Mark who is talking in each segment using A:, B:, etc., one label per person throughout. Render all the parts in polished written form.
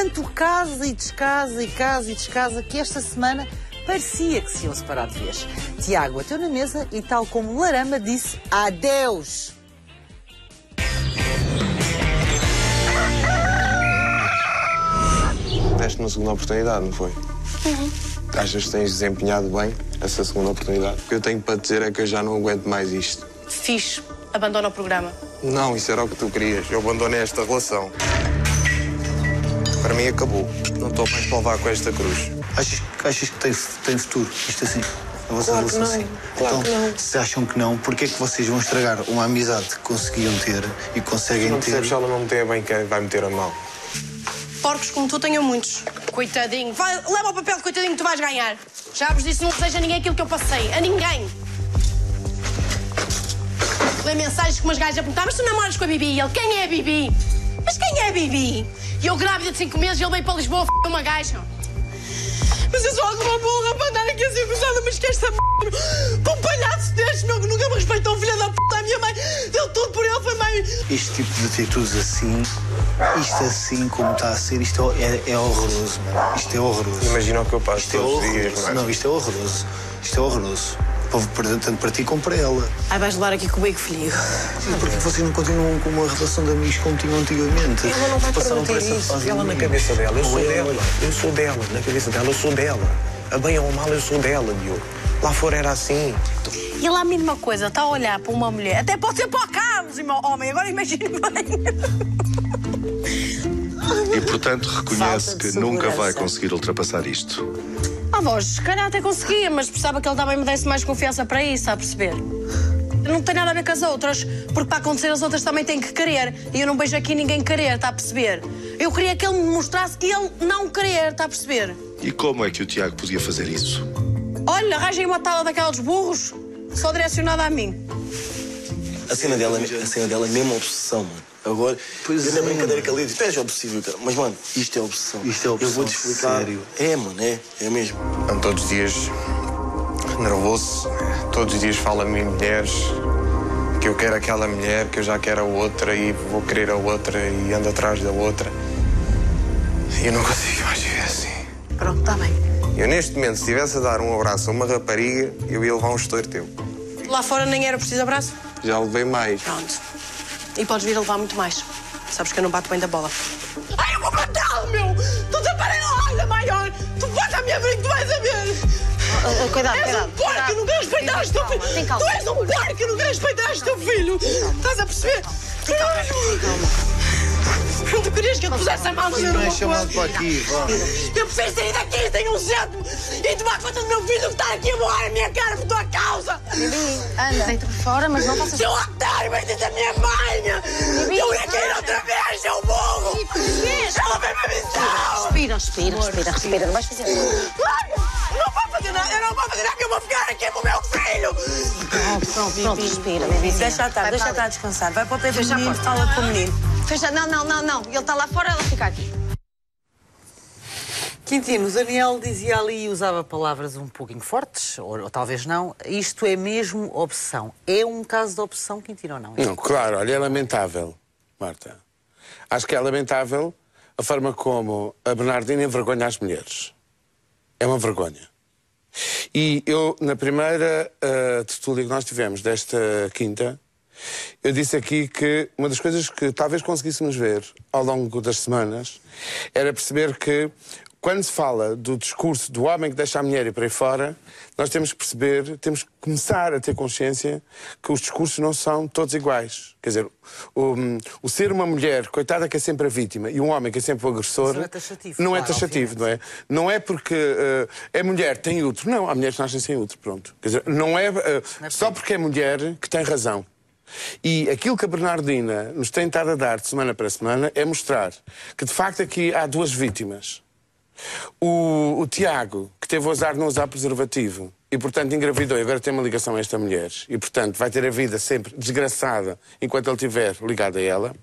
A: tanto casa e descasa e casa e descasa que esta semana parecia que se iam separar de vez. Tiago bateu na mesa e, tal como Larama, disse adeus.
B: Deste uma segunda oportunidade, não foi? Achas que tens desempenhado bem essa segunda oportunidade? O que eu tenho para te dizer é que eu já não aguento mais isto.
C: Fixe. Abandona o programa.
B: Não, isso era o que tu querias. Eu abandonei esta relação. Para mim acabou. Não estou mais para levar com esta cruz.
D: Achas que tem futuro, isto assim? A vossa
B: Claro que
D: relação
B: não.
D: assim?
B: Claro
D: Então,
B: que não.
D: se acham que não, porquê é que vocês vão estragar uma amizade que conseguiam ter e conseguem
B: Não
D: ter?
B: percebes se ela não me tem bem, quem vai meter a mão.
C: Porcos como tu tenho muitos. Coitadinho. Vai, leva o papel de coitadinho que tu vais ganhar. Já vos disse, não desejo a ninguém aquilo que eu passei. A ninguém. Lê mensagens que umas gajas a perguntar, mas tu namoras com a Bibi? E ele, quem é a Bibi? Mas quem é a Bibi? E eu grávida de 5 meses e ele veio para Lisboa uma gaja. Mas eu sou alguma burra para andar aqui a ser acusada, mas que esta para um palhaço deste, meu, que nunca me respeitou, filha da puta, a minha mãe deu tudo por ele, foi mãe.
D: Este tipo de atitudes assim, isto assim como está a ser, isto é horroroso, mano. Isto é horroroso.
B: Imagina o que eu passo
D: Isto é
B: todos os
D: horroroso.
B: dias, não é?
D: Não, isto é horroroso. Isto é horroroso. Tanto para ti como para ela.
C: Ai, vais levar aqui comigo, filho.
D: Porque vocês não continuam com uma relação de amigos como tinham antigamente.
B: Ela não vai
D: Passaram por
B: permitir
D: essa
B: isso.
D: fase
B: Ela na
D: de-
B: cabeça dela, eu sou
D: Não é
B: dela.
D: ela.
B: Eu sou dela. Na cabeça dela, eu sou dela. A bem ou a mal, eu sou dela, Diogo. Lá fora era assim.
C: E lá a mínima coisa, está a olhar para uma mulher, até pode ser para o Carlos, meu homem, agora imagine bem.
E: E, portanto, reconhece
A: Falta de
E: que nunca vai
A: segurança.
E: conseguir ultrapassar isto.
C: Voz, se calhar até conseguia, mas precisava que ele também me desse mais confiança para isso, está a perceber? Não tem nada a ver com as outras, porque para acontecer as outras também têm que querer. E eu não vejo aqui ninguém querer, está a perceber? Eu queria que ele me mostrasse e ele não querer, está a perceber?
E: E como é que o Tiago podia fazer isso?
C: Olha, arranjei uma tala daqueles burros, só direcionada a mim.
F: A cena dela é mesmo obsessão, mano. Agora,
D: Pois
F: eu na
D: é,
F: brincadeira
D: mano.
F: que ela diz, tu és obsessivo, cara. Mas, mano, isto é obsessão.
D: Isto é obsessão,
F: Eu vou-te explicar.
D: sério.
F: É, mano, é mesmo.
B: Ando todos os dias nervoso. Todos os dias falo a mim mulheres que eu quero aquela mulher, que eu já quero a outra e vou querer a outra e ando atrás da outra. E eu não consigo mais viver assim.
C: Pronto, está bem.
B: Eu, neste momento, se estivesse a dar um abraço a uma rapariga, eu ia levar um estouro teu.
C: Lá fora nem era preciso abraço?
B: Já levei mais.
C: Pronto. E podes vir a levar muito mais. Sabes que eu não bato bem da bola. Ai, eu vou matá-lo, meu! Tu desaparei na olha maior! Tu vais à minha frente, tu vais a ver!
G: Cuidado,
C: És
G: cuidado.
C: um porco e nunca respeitaste teu filho!
G: Tem calma.
C: Tu és um porco e nunca respeitaste teu filho! Estás a perceber?
G: Tem calma.
C: Tu querias que eu te pusesse a mão no meu
D: Não é
C: corpo?
D: chamado para aqui, vá.
C: Eu prefiro sair daqui, tenho um centro e tomar conta do meu filho do que estar aqui a borrar a minha cara por tua causa!
G: Anda, deita por fora, mas não faças...
C: Seu otário, vai dizer a minha mãe! Eu ia cair outra vez, seu burro! Ela veio me avisar!
G: Respira, não vais fazer nada.
C: Não vou fazer nada, eu não vou fazer nada, que eu vou ficar aqui com o meu filho!
G: Pronto, respira, bebezinha.
C: Deixa estar a descansar, vai para o pé do menino, fala com o menino.
G: Fecha, não. Ele está lá fora, ela fica aqui.
A: Quintino, o Daniel dizia ali e usava palavras um pouquinho fortes, ou talvez não. Isto é mesmo obsessão. É um caso de obsessão, Quintino, ou não?
H: Não, claro, olha, é lamentável, Marta. Acho que é lamentável a forma como a Bernardina envergonha as mulheres. É uma vergonha. E eu, na primeira tertúlia que nós tivemos desta quinta, eu disse aqui que uma das coisas que talvez conseguíssemos ver ao longo das semanas era perceber que quando se fala do discurso do homem que deixa a mulher ir para aí fora, nós temos que perceber, temos que começar a ter consciência que os discursos não são todos iguais. Quer dizer, o ser uma mulher, coitada, que é sempre a vítima, e um homem que é sempre o agressor,
A: não é taxativo,
H: não é
A: claro,
H: taxativo, não é? Não é porque é mulher, tem útero. Não, há mulheres que nascem sem útero, pronto. Quer dizer, não é só porque é mulher que tem razão. E aquilo que a Bernardina nos tem estado a dar de semana para semana é mostrar que, de facto, aqui há duas vítimas. O Tiago, que teve o azar de não usar preservativo e, portanto, engravidou e agora tem uma ligação a esta mulher e, portanto, vai ter a vida sempre desgraçada enquanto ele estiver ligado a ela.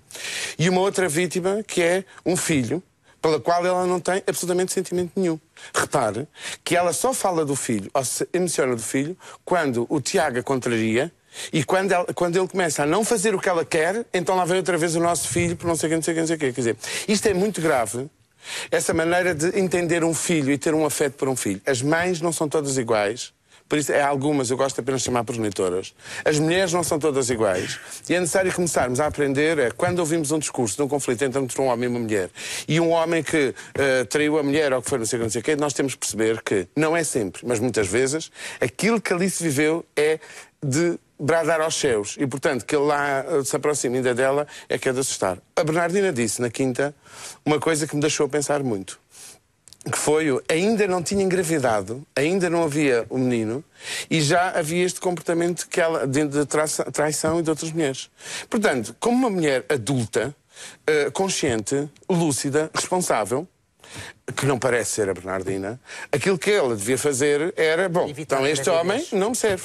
H: E uma outra vítima, que é um filho, pela qual ela não tem absolutamente sentimento nenhum. Repare que ela só fala do filho, ou se emociona do filho, quando o Tiago a contraria. E quando ele começa a não fazer o que ela quer, então lá vem outra vez o nosso filho por não sei o que, não sei o que, não sei o que. Quer dizer, isto é muito grave, Essa maneira de entender um filho e ter um afeto por um filho. As mães não são todas iguais. Por isso, algumas eu gosto apenas de chamar progenitoras. As mulheres não são todas iguais. E é necessário começarmos a aprender, quando ouvimos um discurso de um conflito entre um homem e uma mulher, e um homem que traiu a mulher, ou que foi não sei o que, nós temos que perceber que, não é sempre, mas muitas vezes, aquilo que ali se viveu é de bradar aos céus. E, portanto, que ele lá se aproxima ainda dela é que é de assustar. A Bernardina disse, na quinta, uma coisa que me deixou a pensar muito. Que foi, ainda não tinha engravidado, ainda não havia o menino, e já havia este comportamento que ela, de traição e de outras mulheres. Portanto, como uma mulher adulta, consciente, lúcida, responsável, que não parece ser a Bernardina, aquilo que ela devia fazer era, bom, então este homem não me serve.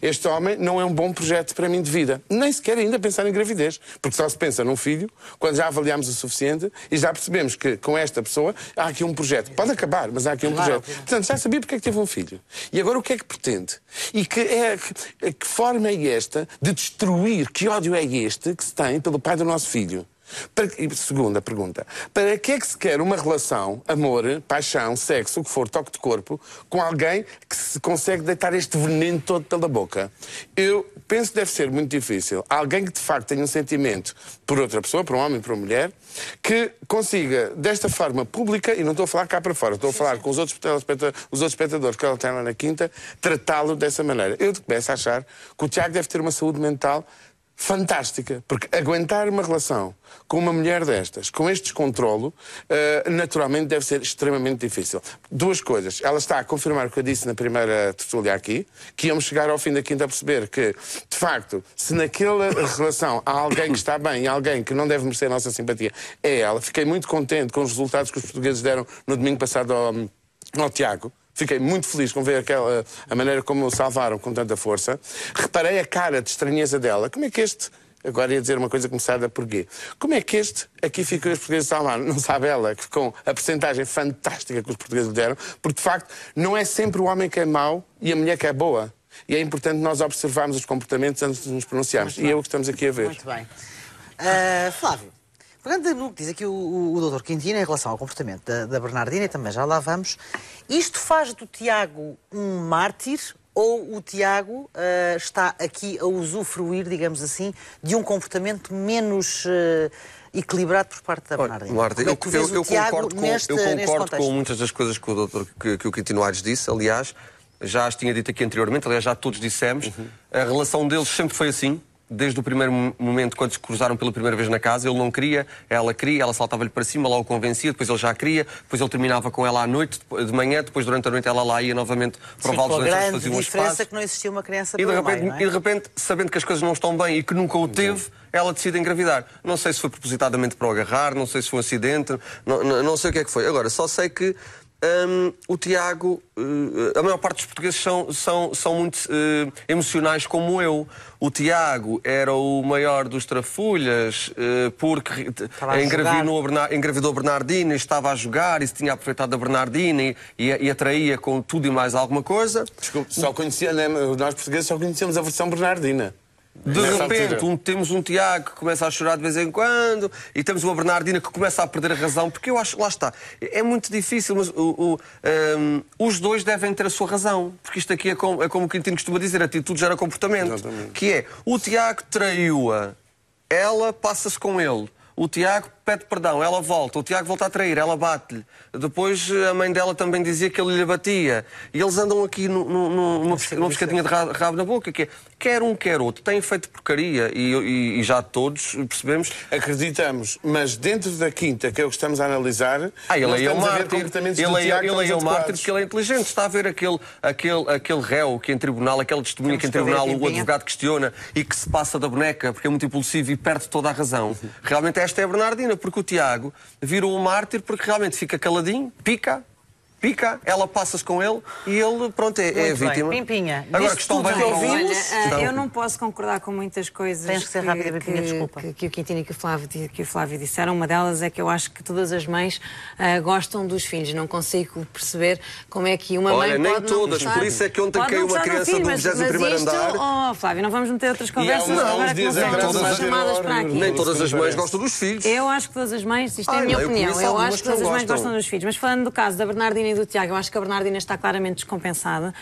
H: Este homem não é um bom projeto para mim de vida. Nem sequer ainda pensar em gravidez. Porque só se pensa num filho quando já avaliamos o suficiente e já percebemos que com esta pessoa há aqui um projeto. Pode acabar, mas há aqui um projeto. Portanto, já sabia porque é que teve um filho. E agora o que é que pretende? E que forma é esta de destruir, que ódio é este que se tem pelo pai do nosso filho? Segunda pergunta. Para que é que se quer uma relação, amor, paixão, sexo, o que for, toque de corpo, com alguém que se consegue deitar este veneno todo pela boca? Eu penso que deve ser muito difícil. Alguém que de facto tenha um sentimento por outra pessoa, por um homem, por uma mulher, que consiga, desta forma pública, e não estou a falar cá para fora, estou a falar com os outros espectadores que ela tem lá na quinta, tratá-lo dessa maneira. Eu começo a achar que o Tiago deve ter uma saúde mental fantástica, porque aguentar uma relação com uma mulher destas, com este descontrolo, naturalmente deve ser extremamente difícil. Duas coisas. Ela está a confirmar o que eu disse na primeira tertúlia aqui, que íamos chegar ao fim da quinta a perceber que, de facto, se naquela relação há alguém que está bem e alguém que não deve merecer a nossa simpatia, é ela. Fiquei muito contente com os resultados que os portugueses deram no domingo passado ao Tiago. Fiquei muito feliz com ver a maneira como o salvaram com tanta força. Reparei a cara de estranheza dela. Como é que este... Agora ia dizer uma coisa começada por quê? Como é que este aqui fica os portugueses salvaram? Não sabe ela que com a percentagem fantástica que os portugueses lhe deram, porque de facto não é sempre o homem que é mau e a mulher que é boa. E é importante nós observarmos os comportamentos antes de nos pronunciarmos. E é o que estamos aqui a ver.
A: Muito bem. Flávio. Pegando no que diz aqui o Dr. Quintino em relação ao comportamento da Bernardina, e também já lá vamos, isto faz do Tiago um mártir ou o Tiago está aqui a usufruir, digamos assim, de um comportamento menos equilibrado por parte da Bernardina?
I: Marta, eu concordo com muitas das coisas que o Quintino Aires disse, aliás, já as tinha dito aqui anteriormente, aliás, já todos dissemos, a relação deles sempre foi assim. Desde o primeiro momento, quando se cruzaram pela primeira vez na casa, ele não queria, ela saltava-lhe para cima, lá o convencia, depois ele já queria, depois ele terminava com ela à noite, de manhã, depois durante a noite ela lá ia novamente para o Val dos Lençóis, fazia umas pazes.
A: Que não existia uma criança
I: e de repente, sabendo que as coisas não estão bem e que nunca o teve, ela decide engravidar. Não sei se foi propositadamente para o agarrar, não sei se foi um acidente, não sei o que é que foi. Agora, só sei que o Tiago, a maior parte dos portugueses são muito emocionais como eu. O Tiago era o maior dos trafulhas porque engravidou a Bernardina e estava a jogar e se tinha aproveitado da Bernardina e atraía com tudo e mais alguma coisa.
H: Desculpe, nós portugueses só conhecemos a versão Bernardina.
I: De repente, temos um Tiago que começa a chorar de vez em quando e temos uma Bernardina que começa a perder a razão, porque eu acho, lá está, é muito difícil, mas os dois devem ter a sua razão, porque isto aqui é como o Quintino costuma dizer, atitude gera comportamento. Exatamente. Que é, o Tiago traiu-a, ela passa-se com ele. O Tiago pede perdão, ela volta. O Tiago volta a trair, ela bate-lhe. Depois a mãe dela também dizia que ele lhe batia. E eles andam aqui numa pescadinha de rabo na boca, que é, quer um, quer outro. Têm feito porcaria e já todos percebemos.
H: Acreditamos, mas dentro da quinta, que é o que estamos a analisar,
I: ele é o mártir. Ele é o mártir porque ele é inteligente. Está a ver aquele réu que em tribunal, aquela testemunha que em tribunal o advogado questiona e que se passa da boneca porque é muito impulsivo e perde toda a razão. Realmente esta é a Bernardina, porque o Tiago virou um mártir porque realmente fica caladinho, pica pica, ela passa-se com ele e ele, pronto, é a vítima.
A: Pimpinha,
I: Agora
A: disto
I: que estão
A: tudo
I: bem
A: que ouvimos...
J: Eu não posso concordar com muitas coisas
A: Tens que ser rápida, Pimpinha, desculpa.
J: que o Quintino e que o Flávio disseram. Uma delas é que eu acho que todas as mães gostam dos filhos. Não consigo perceber como é que uma mãe
I: nem
J: pode
I: todas,
J: não
I: por isso é que ontem
J: pode
I: caiu
J: não
I: uma
J: gostar
I: criança
J: filho,
I: do
J: mas
I: 21º
J: isto,
I: andar.
J: Oh, Flávio, não vamos meter outras conversas
H: uns
J: agora que não
H: dias
J: são
H: atrás,
J: chamadas para aqui.
I: Nem todas as mães gostam dos filhos.
J: Eu acho que todas as mães, isto é a minha
I: eu
J: opinião,
I: conheço
J: eu
I: algumas
J: acho que
I: que não
J: todas as mães
I: gostam.
J: gostam dos filhos. Mas falando do caso da Bernardina e do Tiago, eu acho que a Bernardina está claramente descompensada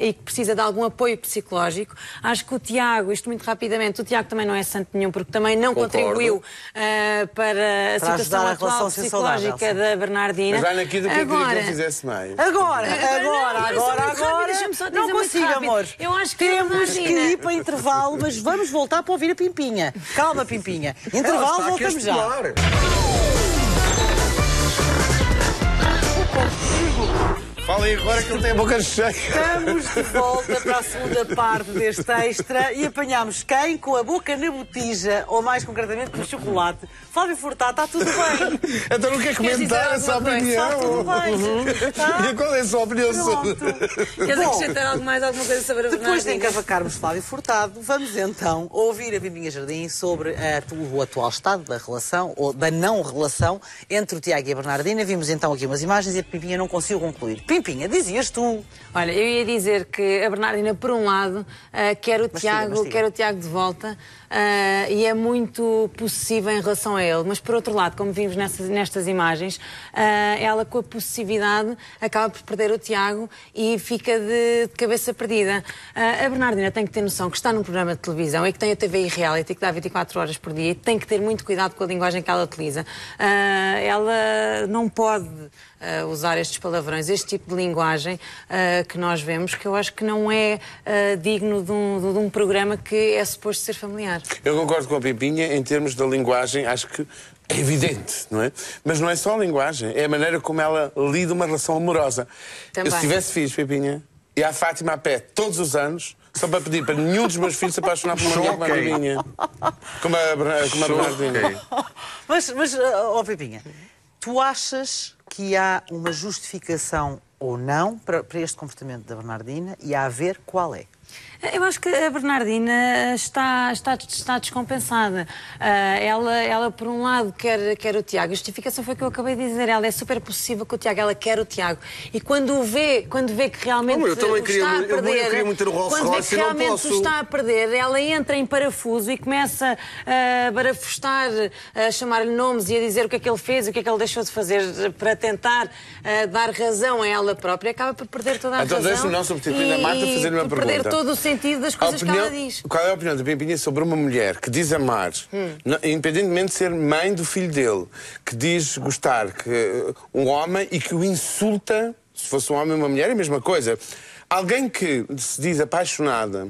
J: e que precisa de algum apoio psicológico. Acho que o Tiago, isto muito rapidamente, o Tiago também não é santo nenhum, porque também não contribuiu para a situação
A: ajudar a
J: atual
A: relação ser
J: psicológica
A: saudável,
J: da Bernardina.
H: Mas vai aqui do que eu queria que ele fizesse mais.
A: Agora,
J: deixa-me só dizer
A: não
J: muito
A: consigo,
J: rápido.
A: amor.
J: Eu acho que
A: Temos que ir para intervalo, mas vamos voltar para ouvir a Pimpinha. Calma, Pimpinha. Intervalo, voltamos já.
H: Fala aí agora que ele tem a boca cheia.
A: Estamos de volta para a segunda parte deste extra e apanhámos quem? Com a boca na botija, ou mais concretamente com o chocolate. Flávio Furtado, está tudo bem.
H: Então não quer comentar a sua opinião?
A: Está tudo bem. Tá?
H: E qual é a sua opinião sobre?
J: Queres acrescentar alguma coisa sobre a
A: Depois de
J: Bernardina?
A: encavacarmos Flávio Furtado, vamos então ouvir a Pimpinha Jardim sobre o atual estado da relação, ou da não relação, entre o Tiago e a Bernardina. Vimos então aqui umas imagens e a Pimpinha não conseguiu concluir. Pimpinha, dizias tu.
J: Olha, eu ia dizer que a Bernardina, por um lado, quer o Tiago de volta e é muito possessiva em relação a ele, mas por outro lado, como vimos nestas imagens, ela com a possessividade acaba por perder o Tiago e fica de cabeça perdida. A Bernardina tem que ter noção que está num programa de televisão e que tem a TV reality que dá 24 horas por dia e tem que ter muito cuidado com a linguagem que ela utiliza. Ela não pode usar estes palavrões, este tipo de linguagem que nós vemos, que eu acho que não é digno de um programa que é suposto ser familiar.
H: Eu concordo com a Pimpinha em termos da linguagem, acho que é evidente, não é? Mas não é só a linguagem, é a maneira como ela lida uma relação amorosa.
J: Também.
H: Eu, se tivesse filhos, Pimpinha, ia à Fátima a pé todos os anos, só para pedir para nenhum dos meus filhos se apaixonar por uma mulher como a Pimpinha. Como a Bernardina.
A: Mas Pimpinha, tu achas que há uma justificação ou não para este comportamento da Bernardina e a ver qual é?
J: Eu acho que a Bernardina está descompensada. Ela, por um lado, quer o Tiago. A justificação foi o que eu acabei de dizer. Ela é super possessiva com o Tiago. Ela quer o Tiago. E quando vê que realmente
I: eu também
J: está a perder...
I: Eu queria muito ter o Rolls Royce e não posso.
J: Está a perder, ela entra em parafuso e começa a barafustar, a chamar-lhe nomes e a dizer o que é que ele fez e o que é que ele deixou de fazer para tentar dar razão a ela própria. Acaba por perder toda a razão.
H: Então deixe-me não substituir a Marta fazer uma pergunta.
J: Perder todo o sentido das coisas que ela diz.
H: Qual é a opinião da Pimpinha sobre uma mulher que diz amar, independentemente de ser mãe do filho dele, que diz gostar que um homem e que o insulta, se fosse um homem e uma mulher, é a mesma coisa. Alguém que se diz apaixonada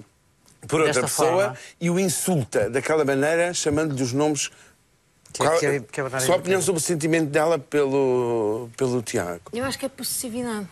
H: por outra pessoa e o insulta daquela maneira, chamando-lhe os nomes... Sua opinião sobre o sentimento dela pelo Tiago?
J: Eu acho que é possessividade.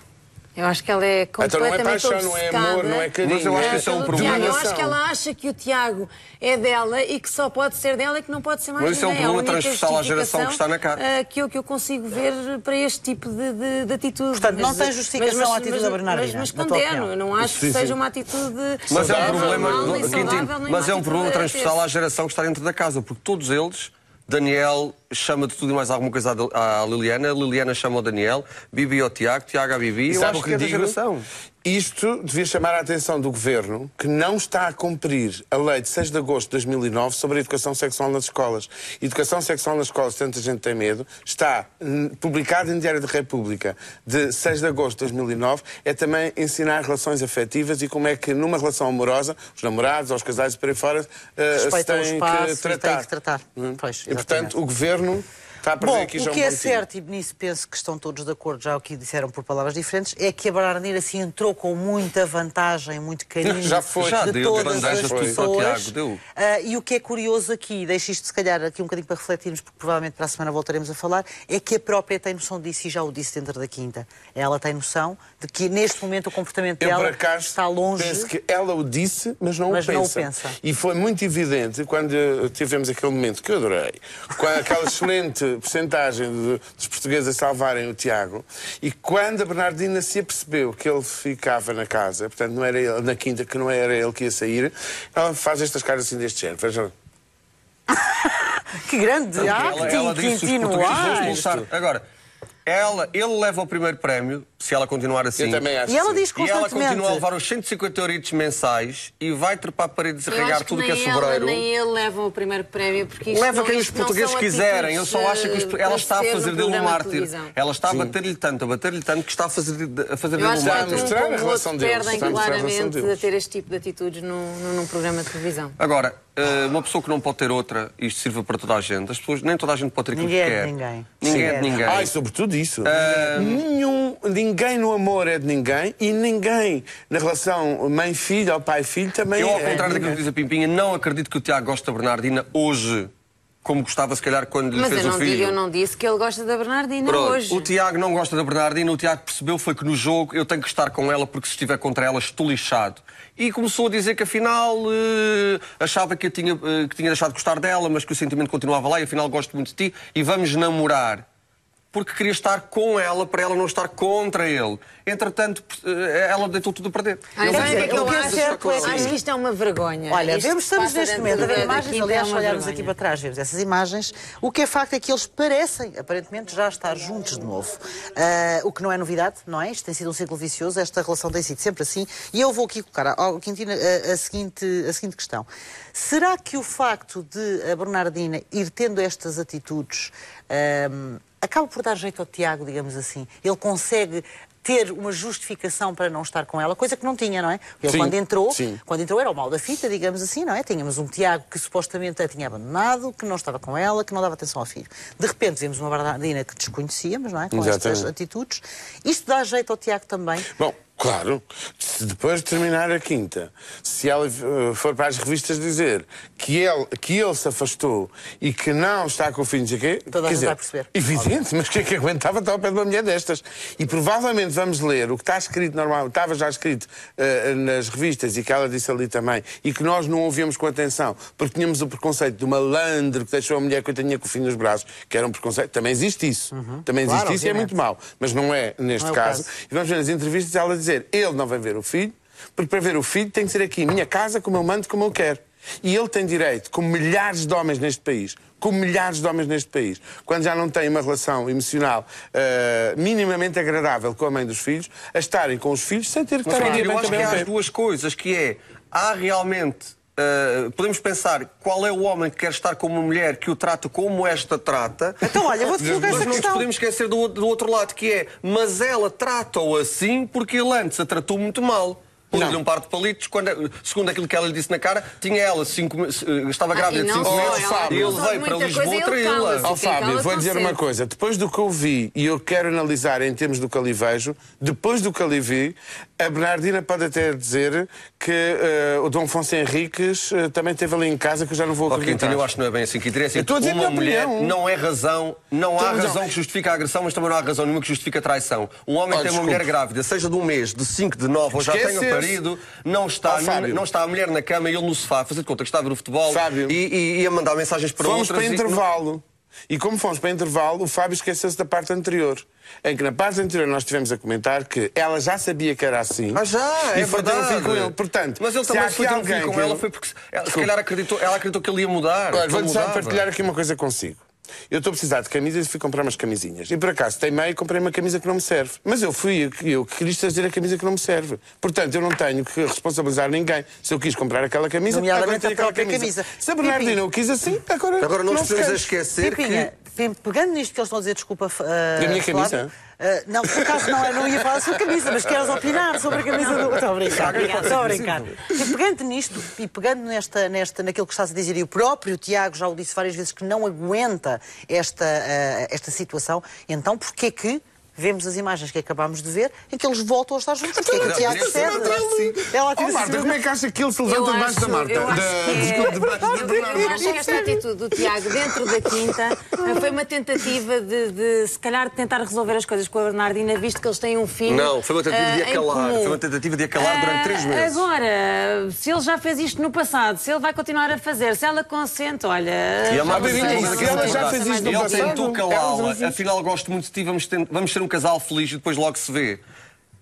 J: Eu acho que ela é
H: então não é
J: completamente
H: paixão, não é amor, não é carinho.
I: Mas eu acho que isso é um problema.
J: Eu acho que ela acha que o Tiago é dela e que só pode ser dela e que não pode ser mais
I: ninguém. Mas isso é um problema transversal à geração que está na cara.
J: Que eu consigo ver para este tipo de atitude.
A: Portanto, não tem justificação a atitude da Bernardina.
J: Mas condeno, eu não acho que seja uma atitude
I: mas é um problema,
J: saudável.
I: mas é um problema transversal à geração que está dentro da casa, porque todos eles... Daniel chama de tudo e mais alguma coisa à Liliana, Liliana chama o Daniel, Bibi ao Tiago, Tiago à Bibi. Eu acho que é da geração.
H: Isto devia chamar a atenção do Governo, que não está a cumprir a lei de 6 de agosto de 2009 sobre a educação sexual nas escolas. Educação sexual nas escolas, tanta gente tem medo, está publicado em Diário da República de 6 de agosto de 2009, é também ensinar relações afetivas e como é que numa relação amorosa, os namorados, os casais e por aí fora, se têm que tratar.
A: Pois,
H: e, portanto, o Governo...
A: Bom, o que é certo, e nisso penso que estão todos de acordo, já o que disseram por palavras diferentes, é que a Bernardina se entrou com muita vantagem, muito carinho de todas as pessoas. E o que é curioso aqui, deixo isto se calhar aqui um bocadinho para refletirmos, porque provavelmente para a semana voltaremos a falar, é que a própria tem noção disso e já o disse dentro da quinta. Ela tem noção de que neste momento o comportamento dela está longe.
H: Penso que ela o disse, mas não o pensa. E foi muito evidente quando tivemos aquele momento que eu adorei, com aquela excelente percentagem dos portugueses a salvarem o Tiago, e quando a Bernardina se apercebeu que ele ficava na casa, portanto não era ele, na quinta, que não era ele que ia sair, ela faz estas caras assim deste género. Vejam.
A: Que grande
I: ela disse os portugueses vão expulsar. Agora, ele leva o primeiro prémio, se ela continuar assim.
H: Eu também acho
A: e ela diz
I: E
A: constantemente...
I: ela continua a levar os 150 euritos mensais e vai trepar paredes e regar tudo que é sobreiro.
J: Nem ele leva o primeiro prémio, porque isto
I: Leva
J: não,
I: quem os
J: isto não
I: portugueses
J: são
I: quiserem. Eu só acho que ela está a fazer dele um mártir. Ela está a bater-lhe tanto, que está a fazer dele um mártir.
H: mostrar a relação deles.
J: Perdem claramente a ter este tipo de atitudes num programa de televisão.
I: Agora, uma pessoa que não pode ter outra, isto sirva para toda a gente. As pessoas, nem toda a gente pode ter aquilo que quer. Ninguém é de ninguém.
H: E sobretudo isso. Ninguém no amor é de ninguém, e ninguém na relação mãe-filho ou pai-filho também
I: Eu, ao contrário daquilo que diz a Pimpinha, não acredito que o Tiago goste da Bernardina hoje, como gostava se calhar quando lhe fez o filho.
J: Eu não disse que ele gosta da Bernardina hoje.
I: O Tiago não gosta da Bernardina, o Tiago percebeu foi que no jogo eu tenho que estar com ela porque se estiver contra ela estou lixado. E começou a dizer que afinal achava que tinha deixado de gostar dela, mas que o sentimento continuava lá e afinal gosto muito de ti e vamos namorar. Porque queria estar com ela para ela não estar contra ele. Entretanto, ela deitou tudo a perder.
J: Acho que isto é uma vergonha.
A: Olha, estamos neste momento a ver imagens, aliás, se olharmos aqui para trás, vemos essas imagens. O que é facto é que eles parecem, aparentemente, já estar juntos de novo. O que não é novidade, não é? Isto tem sido um ciclo vicioso, esta relação tem sido sempre assim. E eu vou aqui colocar ao Quintino a seguinte questão. Será que o facto de a Bernardina ir tendo estas atitudes acaba por dar jeito ao Tiago, digamos assim? Ele consegue ter uma justificação para não estar com ela, coisa que não tinha, não é? Ele quando entrou era o mal da fita, digamos assim, não é? Tínhamos um Tiago que supostamente a tinha abandonado, que não estava com ela, que não dava atenção ao filho. De repente vemos uma Bernardina que desconhecíamos, não é? Com estas atitudes. Isto dá jeito ao Tiago também?
H: Bom, claro, se depois de terminar a quinta, se ela for para as revistas dizer que ele se afastou e que não está com o filho, não sei o quê,
A: toda a gente vai perceber.
H: Evidente, mas quem é que aguentava estar ao pé de uma mulher destas? E provavelmente vamos ler o que está escrito normalmente, estava já escrito nas revistas e que ela disse ali também, e que nós não ouvimos com atenção, porque tínhamos o preconceito do malandro que deixou a mulher coitadinha com o filho nos braços, que era um preconceito. Também existe isso. Também existe isso e é muito mau. Mas não é neste caso. E vamos ver nas entrevistas ela dizer, ele não vai ver o filho, porque para ver o filho tem que ser aqui, minha casa, como eu mando, como eu quero. E ele tem direito, como milhares de homens neste país, quando já não têm uma relação emocional minimamente agradável com a mãe dos filhos, a estarem com os filhos sem ter que estar aqui.
I: Eu acho que há as duas coisas, que é, há realmente... podemos pensar qual é o homem que quer estar com uma mulher que o trata como esta trata.
A: Então, olha, vou-te colocar essa
I: questão. Mas não nos podemos esquecer do outro lado, que é, mas ela trata-o assim porque ele antes a tratou muito mal. Pôs-lhe um par de palitos, segundo aquilo que ela lhe disse na cara, tinha ela estava grávida de 5 meses e ele veio para Lisboa traí-la.
H: Fábio, vou dizer uma coisa. Depois do que eu vi, e eu quero analisar em termos do que ali vejo, depois do que ali vi, a Bernardina pode até dizer que o Dom Afonso Henriques também esteve ali em casa, que eu já não vou acreditar.
I: Eu acho que não é bem assim que interessa. Uma mulher não é razão, não há razão que justifique a agressão, mas também não há razão nenhuma que justifique a traição. Um homem tem uma mulher grávida, seja de 1 mês, de 5, de 9, ou já tenha marido, não está a mulher na cama e ele no sofá a fazer de conta que está a ver o futebol e a mandar mensagens para outras.
H: Fomos para intervalo. E como fomos para intervalo, o Fábio esqueceu-se da parte anterior. Em que na parte anterior nós estivemos a comentar que ela já sabia que era assim.
I: Já,
H: e foi ter um filho com ele. Portanto,
I: mas ele também foi ter um filho com ela, foi porque se calhar ela acreditou que ele ia mudar.
H: Vou só partilhar aqui uma coisa consigo. Eu estou a precisar de camisas e fui comprar umas camisinhas. E por acaso teimei e comprei uma camisa que não me serve. Mas eu quis trazer a camisa que não me serve. Portanto, eu não tenho que responsabilizar ninguém. Se eu quis comprar aquela camisa, agora tenho aquela camisa. Se a Bernardina o quis assim, agora
I: não precisamos esquecer que...
A: Pegando nisto que eles estão a dizer, desculpa...
H: da minha camisa?
A: Não, por acaso não ia falar da sua camisa, mas queres opinar sobre a camisa do... Estou a brincar. E pegando nisto, e pegando naquilo que estás a dizer, e o próprio Tiago já o disse várias vezes, que não aguenta esta situação, então porquê que vemos as imagens que acabámos de ver, em que eles voltam a estar juntos. Porque é que o Tiago cede. Ela
H: Oh, Marta, como é que acha que ele se levanta debaixo da Marta?
J: Eu acho que esta atitude do Tiago dentro da quinta foi uma tentativa de se calhar, tentar resolver as coisas com a Bernardina, visto que eles têm um filho.
I: Não, foi uma tentativa de acalar. Foi uma tentativa de acalar durante 3 meses.
J: Agora, se ele já fez isto no passado, se ele vai continuar a fazer, se ela consente, olha.
I: E a Marta
H: ela já fez isto no
I: Ele
H: passado.
I: tentou calá-la, afinal gosto muito de ti, vamos ser um casal feliz e depois logo se vê.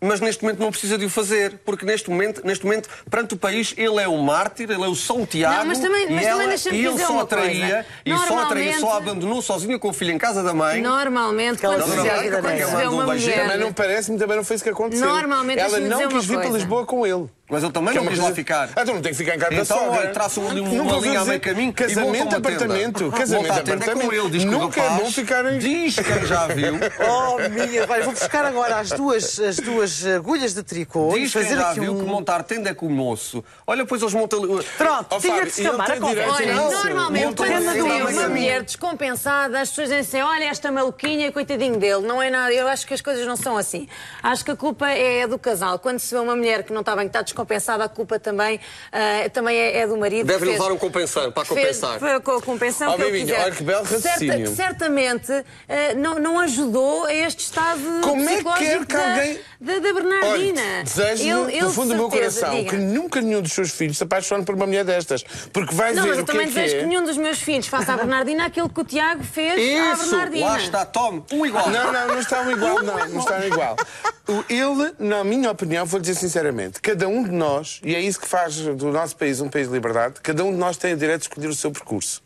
I: Mas neste momento não precisa de o fazer, porque neste momento, perante o país, ele é o mártir, ele é o São Tiago.
J: Não, mas também
I: e ele só atraía, só abandonou sozinho com o filho em casa da mãe.
J: Normalmente, quando se vê uma mulher...
H: Também não parece-me, também não foi isso que aconteceu.
J: Normalmente,
H: ela não quis vir para Lisboa com ele.
I: Mas ele também não quis lá ficar.
H: Ah, então não tem que ficar em casa da
I: Então,
H: sogra.
I: olha, traçam ali uma linha a meio caminho.
H: Casamento, apartamento. Casamento, apartamento. Nunca é bom ficar em...
I: Diz quem já viu.
A: Oh, minha... Vai, vou buscar agora as duas agulhas de tricô.
I: Diz quem já viu que montar tenda é com o moço. Olha, pois eles montam...
A: Pronto, tinha de se chamar a conversa.
J: Olha, normalmente, quando é uma mulher descompensada, as pessoas dizem assim, olha esta maluquinha, coitadinho dele. Não é nada. Eu acho que as coisas não são assim. Acho que a culpa é do casal. Quando se vê uma mulher que não está bem, que está descompensada, a culpa também é do marido.
I: Deve levar um compensar, para compensar.
J: Com a compensação que ele quiser.
H: Olha que belo raciocínio.
J: Certamente não ajudou a este estado psicológico da Bernardina.
H: Olha, desejo do fundo do meu coração que nunca nenhum dos seus filhos se apaixone por uma mulher destas. Porque vai ver o que é que é.
J: Não, mas eu também desejo que nenhum dos meus filhos faça à Bernardina aquilo que o Tiago fez à Bernardina.
I: Lá está, tome, um igual.
H: Não está um igual, não está igual. Ele, na minha opinião, vou dizer sinceramente, cada um de nós, e é isso que faz do nosso país um país de liberdade, cada um de nós tem o direito de escolher o seu percurso.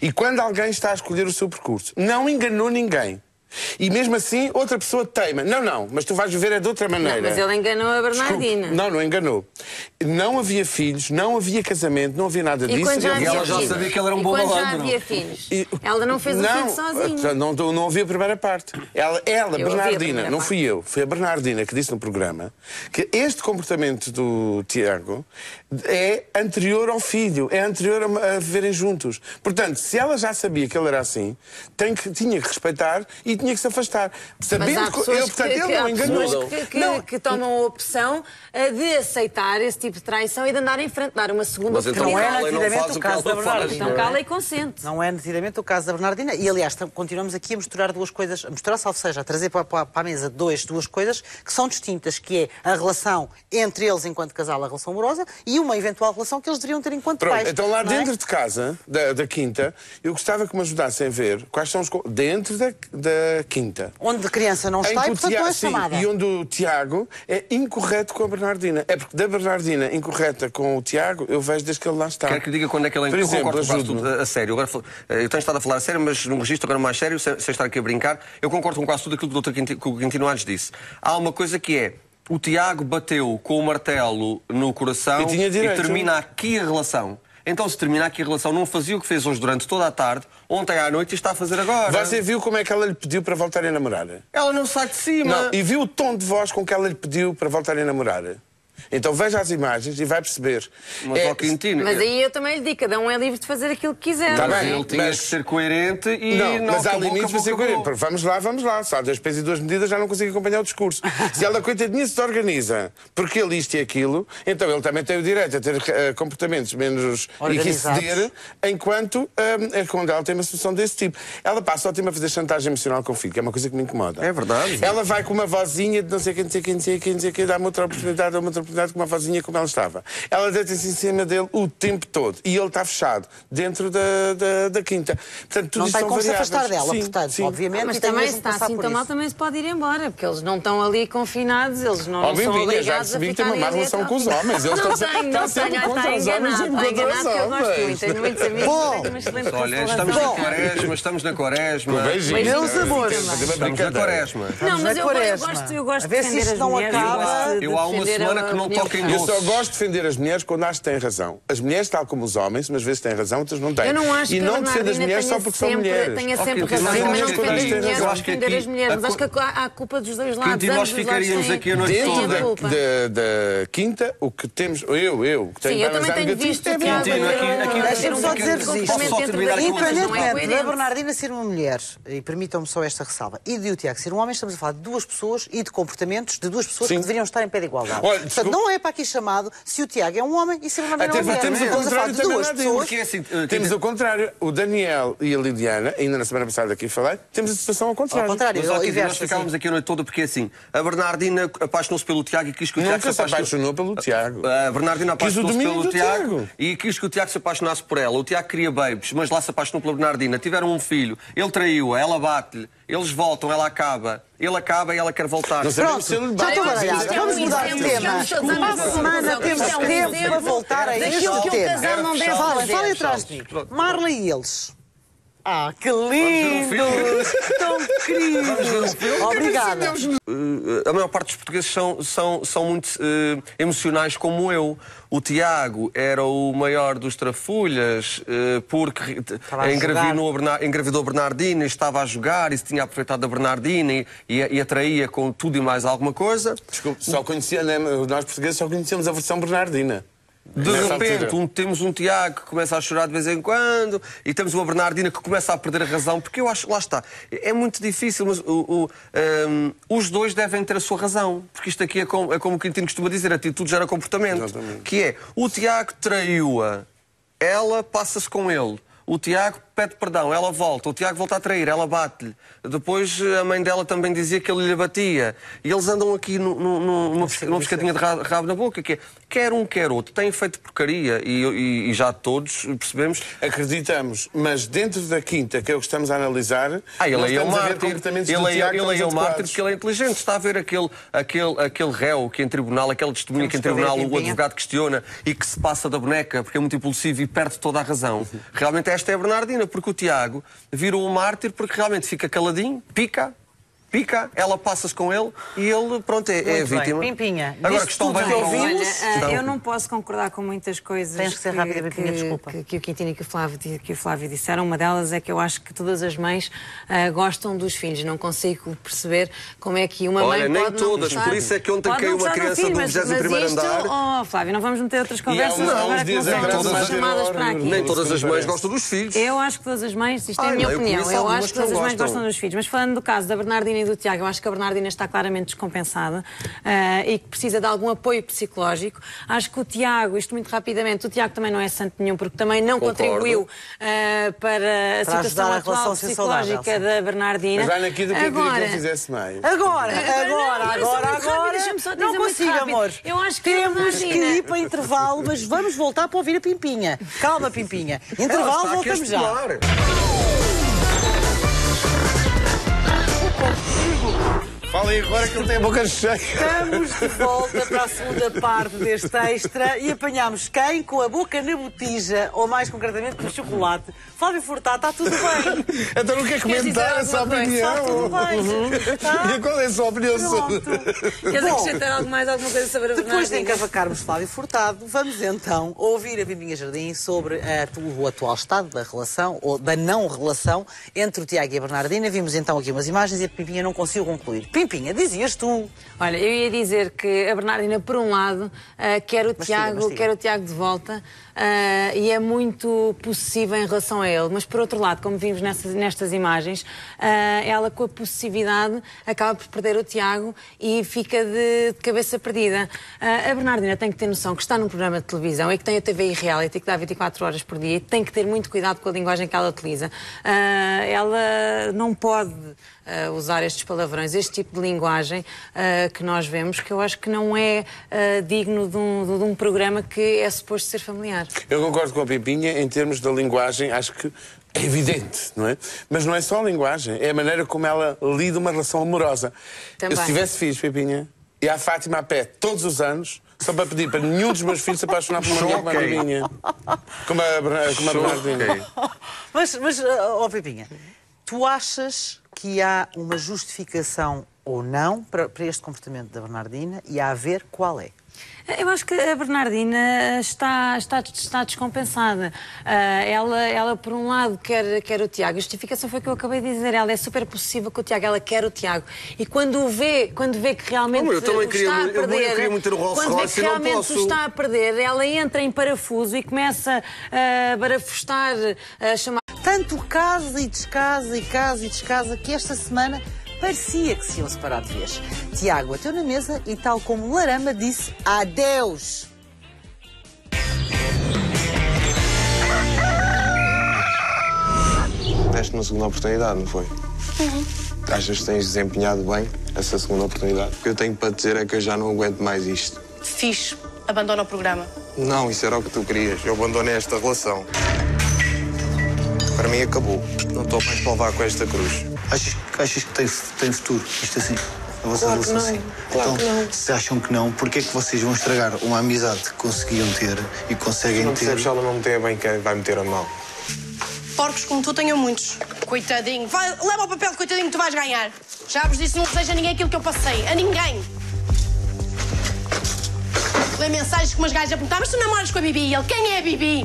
H: E quando alguém está a escolher o seu percurso, não enganou ninguém. E mesmo assim, outra pessoa teima. Não, mas tu vais viver de outra maneira.
J: Não, mas ele enganou a Bernardina.
H: Desculpe. Não enganou. Não havia filhos, não havia casamento, não havia nada disso.
J: E
I: ela já sabia que ele era um bom malandro.
J: Já havia filhos. Ela não fez o filho sozinha.
H: Não ouvi a primeira parte. Ela Bernardina, não fui eu, foi a Bernardina que disse no programa que este comportamento do Tiago é anterior ao filho, é anterior a viverem juntos. Portanto, se ela já sabia que ele era assim, tinha que respeitar e tinha que se afastar. Sabendo que ele não enganou.
J: Que tomam a opção de aceitar esse tipo de traição e de andar em frente, dar uma segunda
I: oportunidade.
A: Não é nitidamente o caso da Bernardina.
J: Então cala e consente.
A: Não é nitidamente o caso da Bernardina. E, aliás, continuamos aqui a misturar duas coisas, salvo seja, a trazer para a mesa duas coisas que são distintas, que é a relação entre eles enquanto casal, a relação amorosa, e uma eventual relação que eles deveriam ter enquanto pais.
H: Então lá dentro de casa, da quinta, eu gostava que me ajudassem a ver quais são os... Dentro da quinta.
A: Onde a criança não está e, portanto, não é chamada.
H: E onde o Tiago é incorreto com a Bernardina. É porque da Bernardina incorreta com o Tiago, eu vejo desde que ele lá está.
I: Quero que lhe diga quando é que ele
H: Por exemplo,
I: concordo quase tudo a sério. Agora, eu tenho estado a falar a sério, mas num registro agora mais sério, sem estar aqui a brincar, eu concordo com quase tudo aquilo que o Quintino antes disse. Há uma coisa que é, o Tiago bateu com o martelo no coração e termina aqui a relação. Então, se terminar aqui a relação, não fazia o que fez hoje durante toda a tarde, ontem à noite e está a fazer agora.
H: Você viu como é que ela lhe pediu para voltarem a namorar?
I: Ela não sai de cima.
H: Não, e viu o tom de voz com que ela lhe pediu para voltarem a namorar? Então veja as imagens e vai perceber.
I: Mas, Quintino,
J: mas aí eu também lhe digo, cada um é livre de fazer aquilo que quiser.
H: Tá bem,
I: ele tinha que ser coerente e
H: mas há limites para ser coerente. Vamos lá. Só 2 pesos e 2 medidas já não consigo acompanhar o discurso. Se ela, coitadinha, se organiza porque ele isto e aquilo, então ele também tem o direito a ter comportamentos menos e que ceder, enquanto quando ela tem uma situação desse tipo. Ela passa o tempo a fazer chantagem emocional com o filho, que é uma coisa que me incomoda.
I: É verdade.
H: Ela vai com uma vozinha de não sei quem, dá-me outra oportunidade, com uma vozinha como ela estava. Ela deita-se em cima dele o tempo todo. E ele está fechado dentro da quinta. Portanto, tudo
A: não
H: isto
A: tem como se afastar dela,
H: sim,
A: portanto,
H: sim.
A: obviamente.
J: Mas também, se está assim tão mal, também se pode ir embora, porque eles não estão ali confinados, eles não são obrigados
H: já percebi que tem uma má relação com os homens. Eles estão sempre contra os homens e contra os homens.
J: Tenho muitos amigos, tenho uma excelente
I: olha, estamos na quaresma.
A: Meus amores.
I: Estamos na quaresma.
J: Não, mas eu gosto de defender as mulheres.
I: Eu há uma semana que que não toca em
H: Eu
I: doces.
H: só gosto de defender as mulheres quando acho que têm razão. As mulheres, tal como os homens, umas vezes têm razão, outras não têm.
J: Eu não acho
H: e
J: que
H: não
J: a
H: defendo as mulheres só porque são mulheres.
J: Tenha sempre
I: Ok,
J: razão.
I: mas
J: Também
I: eu
J: não
I: acho que
J: defendo as
I: aqui-
J: mulheres,
I: eu
J: não
I: acho que
J: defender
I: aqui-
J: as mulheres. Mas acho que há culpa dos dois lados.
I: Quinto, e nós
J: Ambos os lados
I: ficaríamos
J: têm-
I: aqui a noite
H: Dentro
I: toda.
J: culpa.
H: da quinta, o que temos, eu, que tenho
J: Sim, eu
H: para
J: também
H: analisar
J: tenho
H: negativo,
J: visto
H: é
J: o Tiago
I: Quintino,
J: ter
I: aqui-
A: Deixa-me só dizer-vos isto.
I: Posso só terminar aqui uma coisa?
A: Independentemente da
J: coerente.
A: Bernardina ser uma mulher, e permitam-me só esta ressalva, e de o Tiago ser um homem, estamos a falar de duas pessoas e de comportamentos de duas pessoas
H: Sim.
A: que deveriam estar em pé de igualdade.
H: Olha,
A: Portanto,
H: desculpa.
A: não é para aqui chamado se o Tiago é um homem e se a Bernardina é
H: Até
A: uma mulher.
H: temos o
A: Estamos a falar
H: contrário
A: de
H: também,
A: duas
H: Bernardina.
A: pessoas.
I: Porque é assim,
H: Temos o contrário. O Daniel e a Liliana, ainda na semana passada aqui falei, temos a situação ao contrário.
A: Ao contrário.
I: Mas só que
A: inverso,
I: nós ficávamos
A: sim.
I: aqui a noite toda porque assim, a Bernardina apaixonou-se pelo Tiago e quis que o Tiago
H: Nunca se apaixonou pelo Tiago.
I: A Bernardina
H: Quis o
I: apaixonou-se
H: domínio
I: pelo
H: do Tiago.
I: e quis que o Tiago se apaixonasse por ela. O Tiago queria babies, mas lá se apaixonou pela Bernardina. Tiveram um filho, ele traiu-a, ela bate-lhe, eles voltam, ela acaba. Ele acaba e ela quer voltar.
H: Não sabemos se ele
A: Já estou
H: bate.
A: baralhada. Vamos mudar de tema. Para a semana temos tempo para voltar a este
J: Daquilo que um
A: tema.
J: casal não deve
A: Falem,
J: fazer.
A: falem atrás de mim. Marla e eles. Ah, que
I: ver um filme?
A: lindos! Tão queridos! Obrigada.
I: A maior parte dos portugueses são muito emocionais como eu. O Tiago era o maior dos trafulhas porque engravidou a Bernardina, estava a jogar e se tinha aproveitado da Bernardina e atraía com tudo e mais alguma coisa.
H: Desculpe, nós portugueses só conhecemos a versão Bernardina.
I: De repente, temos um Tiago que começa a chorar de vez em quando e temos uma Bernardina que começa a perder a razão, porque eu acho, lá está, é muito difícil, mas os dois devem ter a sua razão, porque isto aqui é como o Quintino costuma dizer, atitude gera comportamento.
H: Exatamente.
I: Que é, o Tiago traiu-a, ela passa-se com ele. O Tiago pede perdão, ela volta. O Tiago volta a trair, ela bate-lhe. Depois a mãe dela também dizia que ele lhe batia. E eles andam aqui numa pescadinha de rabo na boca, que é, quer um, quer outro. Têm feito porcaria e já todos percebemos.
H: Acreditamos, mas dentro da quinta, que é o que estamos a analisar,
I: Ele
H: nós
I: é o
H: estamos a ver
I: mártir.
H: comportamentos do
I: Ele
H: Tiago
I: é o mártir
H: adequados.
I: porque ele é inteligente. Está a ver aquele réu que em tribunal, aquela testemunha que em tribunal o advogado questiona e que se passa da boneca porque é muito impulsivo e perde toda a razão. Realmente esta é a Bernardina, porque o Tiago virou um mártir porque realmente fica caladinho, pica, ela passa-se com ele e ele, pronto, é a vítima.
A: Pimpinha,
I: Agora
A: disto
I: que estão
A: tudo
I: bem
A: que
I: para o
A: ouvimos,
J: Eu não posso concordar com muitas coisas
A: Tens que ser rápida, Pimpinha, desculpa.
J: que o Quintino e que o Flávio disseram. Uma delas é que eu acho que todas as mães gostam dos filhos. Não consigo perceber como é que uma
I: Olha,
J: mãe
I: nem
J: pode não
I: todas.
J: gostar.
I: Por isso é que ontem
J: Pode
I: caiu
J: não
I: uma
J: gostar
I: criança
J: filho,
I: do
J: mas
I: 21º
J: isto,
I: andar.
J: Oh, Flávio, não vamos meter outras conversas
H: uns
J: agora que não
H: dias
J: são
H: atrás
J: todas
H: uma
J: chamadas para aqui.
I: Nem todas as mães gostam dos filhos.
J: Eu acho que todas as mães, isto é a minha
I: não, eu
J: opinião,
I: conheço
J: eu
I: algumas
J: acho que
I: que não
J: todas as mães
I: gostam.
J: gostam dos filhos. Mas falando do caso da Bernardina e do Tiago, eu acho que a Bernardina está claramente descompensada e que precisa de algum apoio psicológico. Acho que o Tiago, isto muito rapidamente, o Tiago também não é santo nenhum, porque também não contribuiu para a situação
A: ajudar a
J: atual
A: relação ser saudável,
J: psicológica
A: sim.
J: da Bernardina.
H: Mas vai naquilo que eu queria que ele fizesse mais.
A: Agora,
J: deixa-me só dizer
A: não
J: muito
A: consigo,
J: rápido.
A: amor.
J: Eu acho que a
A: Temos que
J: Bernardina-
A: ir para intervalo, mas vamos voltar para ouvir a Pimpinha. Calma, Pimpinha. Intervalo, voltamos já.
H: Falem agora que ele tem a boca cheia.
A: Estamos de volta para a segunda parte deste extra e apanhámos quem com a boca na botija, ou mais concretamente com o chocolate. Flávio Furtado, está tudo bem.
H: Então não quer comentar a sua opinião?
A: Está tudo bem. Tá?
H: E qual é a sua opinião sobre...
J: Queres
A: Bom,
J: acrescentar alguma coisa sobre a
A: Depois de
J: Bernardina?
A: encavacarmos Flávio Furtado, vamos então ouvir a Pimpinha Jardim sobre o atual estado da relação, ou da não relação, entre o Tiago e a Bernardina. Vimos então aqui umas imagens e a Pimpinha não conseguiu concluir. Pimpinha, dizias tu.
J: Olha, eu ia dizer que a Bernardina, por um lado, quer o Tiago de volta e é muito possessiva em relação a ele, mas por outro lado, como vimos nestas imagens, ela com a possessividade acaba por perder o Tiago e fica de cabeça perdida. A Bernardina tem que ter noção que está num programa de televisão e que tem a TV reality que dá 24 horas por dia e tem que ter muito cuidado com a linguagem que ela utiliza. Ela não pode usar estes palavrões, este tipo de linguagem que nós vemos, que eu acho que não é digno de um programa que é suposto ser familiar.
H: Eu concordo com a Pimpinha em termos da linguagem, acho que é evidente, não é? Mas não é só a linguagem, é a maneira como ela lida uma relação amorosa.
J: Também.
H: Eu, se tivesse filhos, Pimpinha, e a Fátima a pé todos os anos, só para pedir para nenhum dos meus filhos se apaixonar por uma mulher como a Pimpinha. Como a Bernardina.
A: Mas Pimpinha, tu achas que há uma justificação ou não para este comportamento da Bernardina e a ver qual é?
J: Eu acho que a Bernardina está descompensada. Ela, por um lado, quer o Tiago. A justificação foi o que eu acabei de dizer. Ela é super possessiva com o Tiago. Ela quer o Tiago. E quando vê que realmente
I: eu também
J: está a perder...
I: Eu queria muito ter o Rolls Royce e não posso.
J: Quando vê que realmente o está a perder, ela entra em parafuso e começa a barafustar, a chamar...
A: Tanto casa e descasa, e casa e descasa, que esta semana parecia que se iam separar de vez. Tiago bateu na mesa e, tal como Larama, disse adeus.
B: Deste uma segunda oportunidade, não foi? Achas que tens desempenhado bem essa segunda oportunidade? O que eu tenho para te dizer é que eu já não aguento mais isto.
C: Fixe. Abandona o programa.
B: Não, isso era o que tu querias. Eu abandonei esta relação. Para mim acabou. Não estou mais para levar com esta cruz.
D: Achas que tem futuro, isto assim? A vossa relação assim?
B: Claro que não.
D: Se acham que não, porquê é que vocês vão estragar uma amizade que conseguiam ter e conseguem
B: não
D: ter?
B: percebes se ela não me tem a bem, quem vai meter a mal.
C: Porcos como tu tenho muitos. Coitadinho. Leva o papel de coitadinho que tu vais ganhar. Já vos disse, não desejo a ninguém aquilo que eu passei. A ninguém. Lê mensagens que umas gajas a perguntar, mas tu namoras com a Bibi? E ele, quem é a Bibi?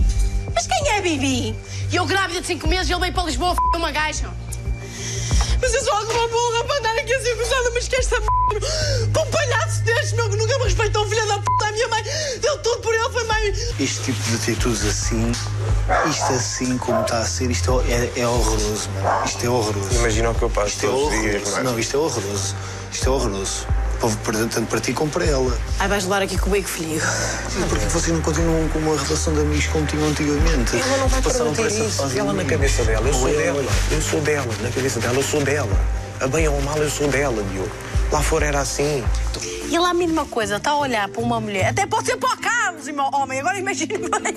C: Mas quem é a Bibi? E eu grávida de 5 meses e ele veio para Lisboa uma gaja. Mas eu sou alguma burra para andar aqui a ser acusada, mas que esta para um palhaço deste, meu, que nunca me respeitou, filha da puta, a minha mãe deu tudo por ele, foi mãe.
D: Este tipo de atitudes assim, isto assim como está a ser, isto é horroroso, mano. Isto é horroroso.
B: Imagina o que eu passo todos os dias,
D: mano. Não, isto é horroroso. Isto é horroroso. Tanto para ti como para ela.
C: Ai, vais levar aqui comigo, filho.
D: Porque vocês não continuam com uma relação de amigos como tinham antigamente.
B: Ela não vai permitir isso. Ela na cabeça dela, eu sou dela. Eu sou dela. Na cabeça dela, eu sou dela. A bem ou a mal, eu sou dela, Diogo. Lá fora era assim.
C: E ele, a mínima coisa, está a olhar para uma mulher. Até pode ser para o Carlos, meu homem. Agora imagine bem.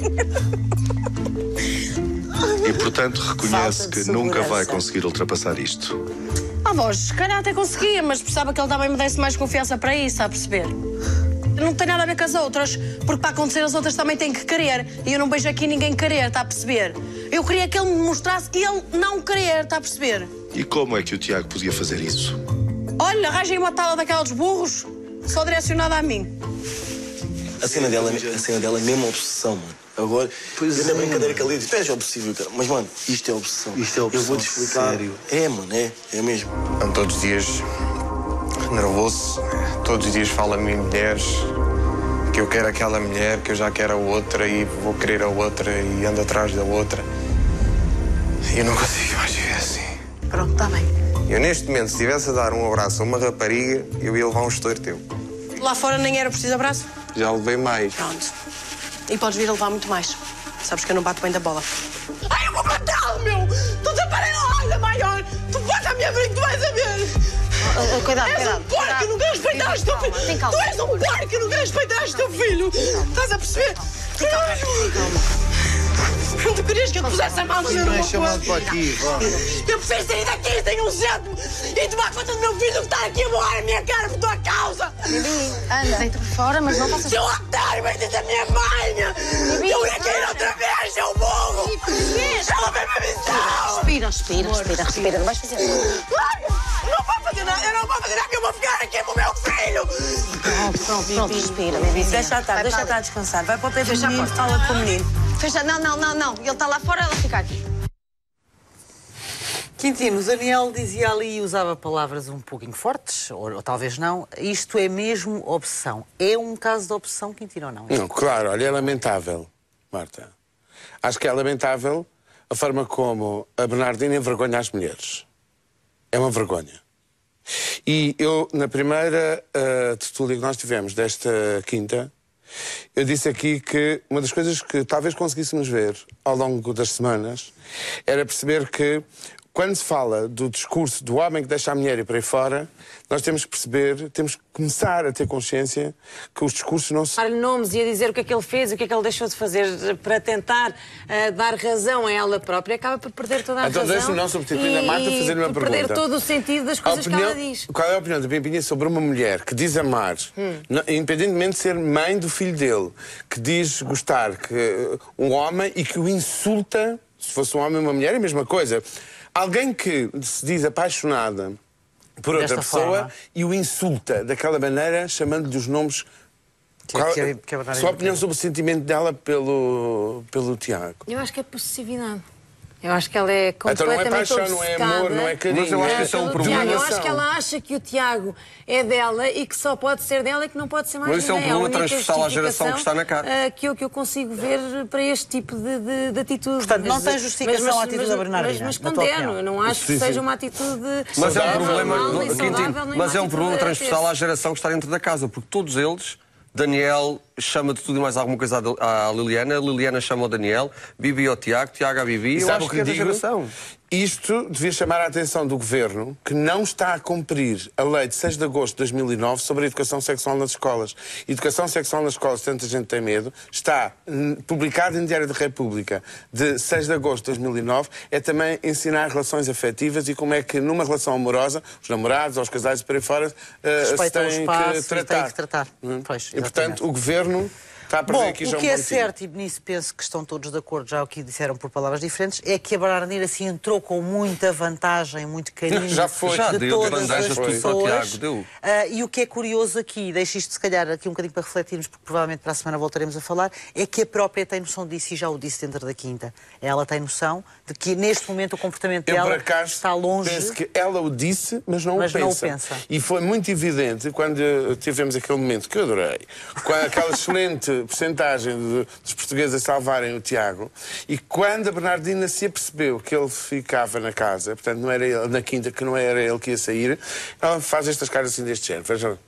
E: E, portanto, reconhece que nunca vai conseguir ultrapassar isto.
C: Voz, se calhar até conseguia, mas precisava que ele também me desse mais confiança para isso, está a perceber? Não tem nada a ver com as outras, porque para acontecer as outras também têm que querer. E eu não vejo aqui ninguém querer, está a perceber? Eu queria que ele me mostrasse que ele não querer, está a perceber?
E: E como é que o Tiago podia fazer isso?
C: Olha, arranjei uma tala daqueles burros, só direcionada a mim.
F: A cena dela é mesmo obsessão, mano. Agora, pois na brincadeira que ele diz, tu és obsessivo, cara. Mas, mano, isto é obsessão.
D: Isto é obsessão.
F: Eu vou-te explicar.
D: Sério.
F: É, mano, é mesmo.
B: Ando todos os dias nervoso. Todos os dias falo a mim mulheres que eu quero aquela mulher, que eu já quero a outra e vou querer a outra e ando atrás da outra. E eu não consigo mais viver assim.
C: Pronto, está bem.
B: Eu, neste momento, se estivesse a dar um abraço a uma rapariga, eu ia levar um estouro teu.
C: Lá fora nem era preciso abraço?
B: Já levei mais.
C: Pronto. E podes vir a levar muito mais. Sabes que eu não bato bem da bola. Ai, eu vou matá-lo, meu! Tu te aparelho, olha, maior! Tu bota a minha frente, tu vais a ver!
G: Cuidado,
C: és
G: cuidado.
C: Um porco, nunca respeitaste o teu filho!
G: Tem calma.
C: Tu és um porco, nunca respeitaste o teu filho! Estás a perceber?
G: Tem calma.
C: Tu querias que eu te pusesse a mão no meu
D: Não é
C: corpo?
D: chamado para aqui, vá.
C: Eu preciso sair daqui, tenho um centro e tomar conta do meu filho que está aqui a borrar a minha cara por tua causa!
G: Bibi, anda, deita por fora, mas não faças...
C: Seu otário, vai dizer a minha mãe!
G: Bibi,
C: Eu ia cair outra vez, seu burro! Ela veio me avisar!
G: Respira, não vais fazer nada.
C: Não vou fazer nada, eu não vou fazer nada, que eu vou ficar aqui com o meu filho!
G: Pronto, respira, Bibi.
C: Deixa estar a descansar, vai para o pé do menino, fala com o menino.
G: Fecha, não. Ele está lá fora, ela fica aqui.
A: Quintino, o Daniel dizia ali e usava palavras um pouquinho fortes, ou talvez não. Isto é mesmo obsessão. É um caso de obsessão, Quintino, ou não?
H: Não, claro, olha, é lamentável, Marta. Acho que é lamentável a forma como a Bernardina envergonha as mulheres. É uma vergonha. E eu, na primeira tertúlia que nós tivemos desta quinta, eu disse aqui que uma das coisas que talvez conseguíssemos ver ao longo das semanas era perceber que, quando se fala do discurso do homem que deixa a mulher ir para aí fora, nós temos que perceber, temos que começar a ter consciência que os discursos não se...
J: Dar-lhe nomes e a dizer o que é que ele fez e o que é que ele deixou de fazer para tentar dar razão a ela própria, acaba por perder toda a razão.
H: Então deixe-me não substituir a Marta fazer uma pergunta.
J: Perder todo o sentido das coisas que ela diz.
H: Qual é a opinião da Pimpinha sobre uma mulher que diz amar, independentemente de ser mãe do filho dele, que diz gostar que um homem e que o insulta, se fosse um homem ou uma mulher, é a mesma coisa. Alguém que se diz apaixonada por outra pessoa e o insulta daquela maneira, chamando-lhe os nomes Sua opinião sobre o sentimento dela pelo Tiago?
J: Eu acho que é possessividade. Eu acho que ela é completamente
H: então não é paixão,
J: obcecada.
H: não é amor, não é carinho.
I: Mas eu acho que isso é um problema.
J: Eu acho que ela acha que o Tiago é dela e que só pode ser dela e que não pode ser mais ninguém.
I: Mas isso é um problema transversal à geração que está na cara.
J: Que eu consigo ver para este tipo de atitude.
A: Portanto, não tem justificação a atitude da Bernardina.
J: Mas condeno, eu não acho que seja uma atitude
I: mas
J: saudável,
I: mas é um problema transversal à geração que está dentro da casa, porque todos eles... Daniel chama de tudo e mais alguma coisa à Liliana, Liliana chama o Daniel, Bibi ao Tiago, Tiago à Bibi. Eu acho que é da geração.
H: Isto devia chamar a atenção do Governo, que não está a cumprir a lei de 6 de agosto de 2009 sobre a educação sexual nas escolas. Educação sexual nas escolas, tanta gente tem medo, está publicado em Diário da República de 6 de agosto de 2009, é também ensinar relações afetivas e como é que numa relação amorosa, os namorados ou os casais e por aí fora, se têm que tratar.
A: Pois,
H: e, portanto, o Governo...
A: Bom, o que é certo, e nisso penso que estão todos de acordo, já o que disseram por palavras diferentes, é que a Bernardina se entrou com muita vantagem, muito carinho
H: já
A: de todas as pessoas. E o que é curioso aqui, deixo isto se calhar aqui um bocadinho para refletirmos, porque provavelmente para a semana voltaremos a falar, é que a própria tem noção disso e já o disse dentro da quinta. Ela tem noção de que neste momento o comportamento dela está longe.
H: Penso que ela o disse, mas não o pensa. E foi muito evidente quando tivemos aquele momento que eu adorei, com aquela excelente percentagem dos portugueses a salvarem o Tiago, e quando a Bernardina se apercebeu que ele ficava na casa, portanto não era ele, na quinta, que não era ele que ia sair, ela faz estas caras assim deste género. Vejam.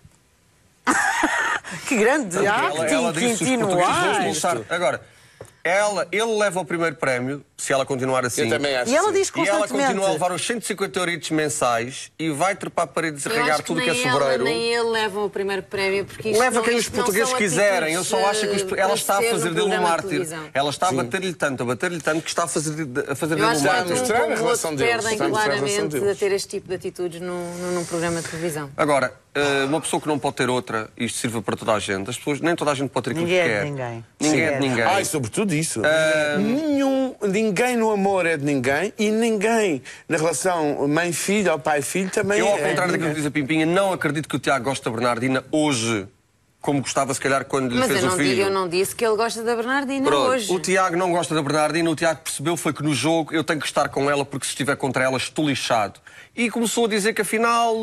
A: Que grande acting!
I: Ela disse os portugueses vão expulsar. Agora, ele leva o primeiro prémio, se ela continuar assim.
H: Eu também acho
A: e ela diz constantemente.
I: E ela continua a levar os 150 euritos mensais e vai trepar paredes e regar tudo que é sobreiro.
J: Nem ele leva o primeiro prémio, porque isto
I: leva
J: não,
I: quem os portugueses quiserem. Eu só acho que ela está a fazer dele um mártir. Ela está a bater-lhe tanto, que está a fazer dele um mártir.
J: Mostrar a relação deles. Perdem claramente a ter este tipo de atitudes num programa de televisão.
I: Agora, uma pessoa que não pode ter outra, isto sirva para toda a gente. As pessoas, nem toda a gente pode ter aquilo que quer. Ninguém é de ninguém.
H: E sobretudo isso. Ninguém no amor é de ninguém e ninguém na relação mãe-filho ou pai-filho também
I: Eu, ao contrário daquilo que diz a Pimpinha, não acredito que o Tiago goste da Bernardina hoje, como gostava se calhar quando lhe fez o filho.
J: Mas eu não disse que ele gosta da Bernardina hoje.
I: O Tiago não gosta da Bernardina, o Tiago percebeu foi que no jogo eu tenho que estar com ela porque se estiver contra ela estou lixado. E começou a dizer que afinal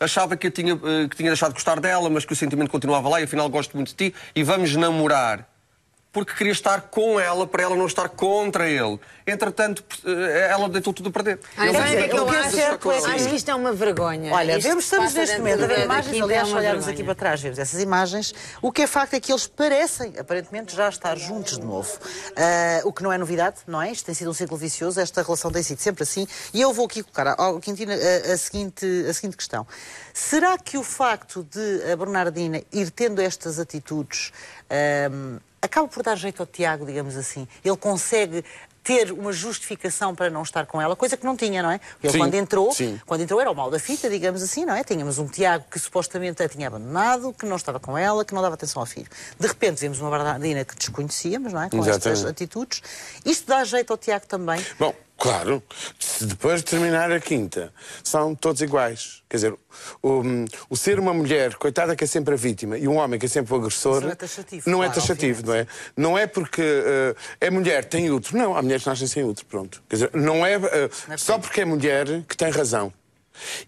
I: achava que tinha deixado de gostar dela, mas que o sentimento continuava lá e afinal gosto muito de ti e vamos namorar. Porque queria estar com ela para ela não estar contra ele. Entretanto, ela deitou tudo a perder.
J: Acho que isto é uma vergonha.
A: Olha, estamos neste momento a ver imagens, aliás, se olharmos aqui para trás, vemos essas imagens. O que é facto é que eles parecem, aparentemente, já estar juntos de novo. O que não é novidade, não é? Isto tem sido um ciclo vicioso, esta relação tem sido sempre assim. E eu vou aqui colocar ao Quintino a seguinte questão. Será que o facto de a Bernardina ir tendo estas atitudes acaba por dar jeito ao Tiago, digamos assim? Ele consegue ter uma justificação para não estar com ela, coisa que não tinha, não é? Ele quando entrou era o mal da fita, digamos assim, não é? Tínhamos um Tiago que supostamente a tinha abandonado, que não estava com ela, que não dava atenção ao filho. De repente vemos uma Bernardina que desconhecíamos, não é? Com estas atitudes. Isto dá jeito ao Tiago também?
H: Bom, claro, se depois de terminar a quinta, são todos iguais. Quer dizer, o ser uma mulher, coitada, que é sempre a vítima, e um homem que é sempre o agressor,
A: não é taxativo.
H: Não é taxativo, não é? Não é porque é mulher, tem útero. Não, há mulheres que nascem sem útero, pronto. Quer dizer, não é só porque é mulher que tem razão.